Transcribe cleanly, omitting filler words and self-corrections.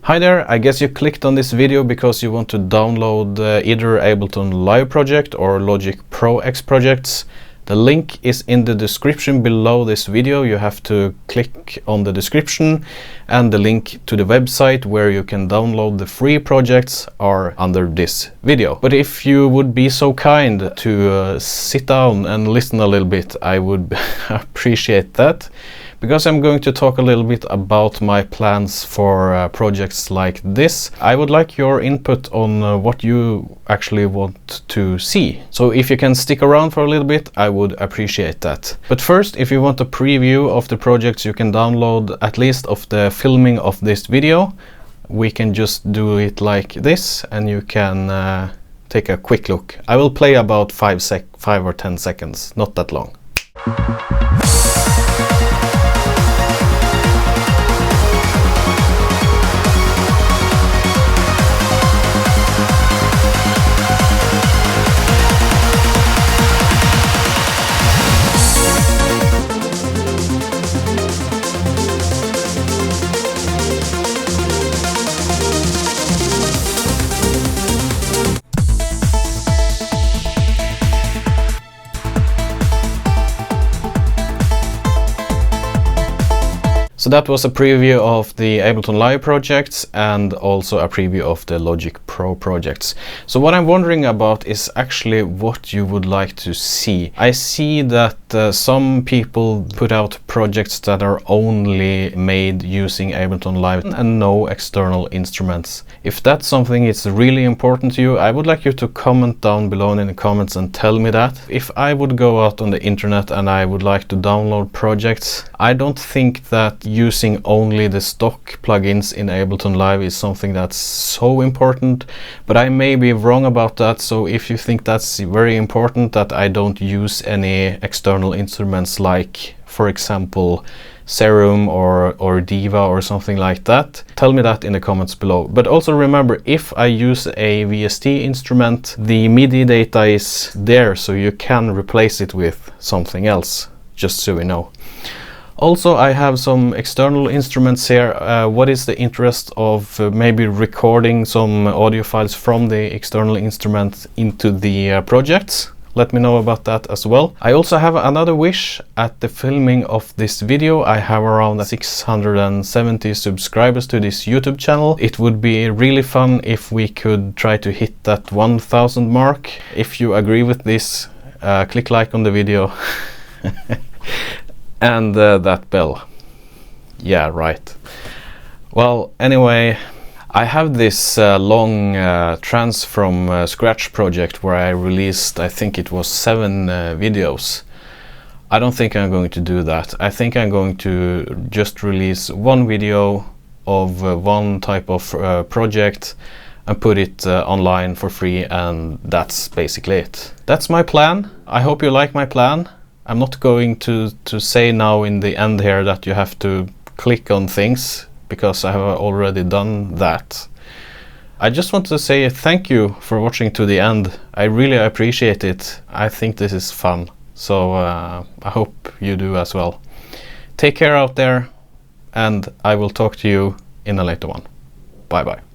Hi there, I guess you clicked on this video because you want to download either Ableton Live project or Logic Pro X projects. The link is in the description below this video. You have to click on the description, and the link to the website where you can download the free projects are under this video. But if you would be so kind to sit down and listen a little bit, I would appreciate that. Because I'm going to talk a little bit about my plans for projects like this, I would like your input on what you actually want to see. So if you can stick around for a little bit, I would appreciate that. But first, if you want a preview of the projects you can download, at least of the filming of this video, we can just do it like this, and you can take a quick look. I will play about 5 or 10 seconds, not that long. So that was a preview of the Ableton Live projects and also a preview of the Logic Pro projects. So what I'm wondering about is actually what you would like to see. I see that some people put out projects that are only made using Ableton Live and no external instruments. If that's something that's really important to you, I would like you to comment down below in the comments and tell me that. If I would go out on the internet and I would like to download projects, I don't think that using only the stock plugins in Ableton Live is something that's so important, but I may be wrong about that. So if you think that's very important that I don't use any external instruments like, for example, Serum or Diva or something like that, tell me that in the comments below. But also remember, if I use a VST instrument, the MIDI data is there, so you can replace it with something else, just so you know. Also, I have some external instruments here. What is the interest of maybe recording some audio files from the external instrument into the projects? Let me know about that as well. I also have another wish. At the filming of this video, I have around 670 subscribers to this YouTube channel. It would be really fun if we could try to hit that 1000 mark. If you agree with this, click like on the video. And that bell. Yeah, right. Well, anyway, I have this long trance from scratch project where I released, I think it was 7 videos. I don't think I'm going to do that. I think I'm going to just release one video of one type of project and put it online for free, and that's basically it. That's my plan. I hope you like my plan. I'm not going to say now in the end here that you have to click on things, because I have already done that. I just want to say thank you for watching to the end. I really appreciate it. I think this is fun. So I hope you do as well. Take care out there, and I will talk to you in a later one. Bye bye.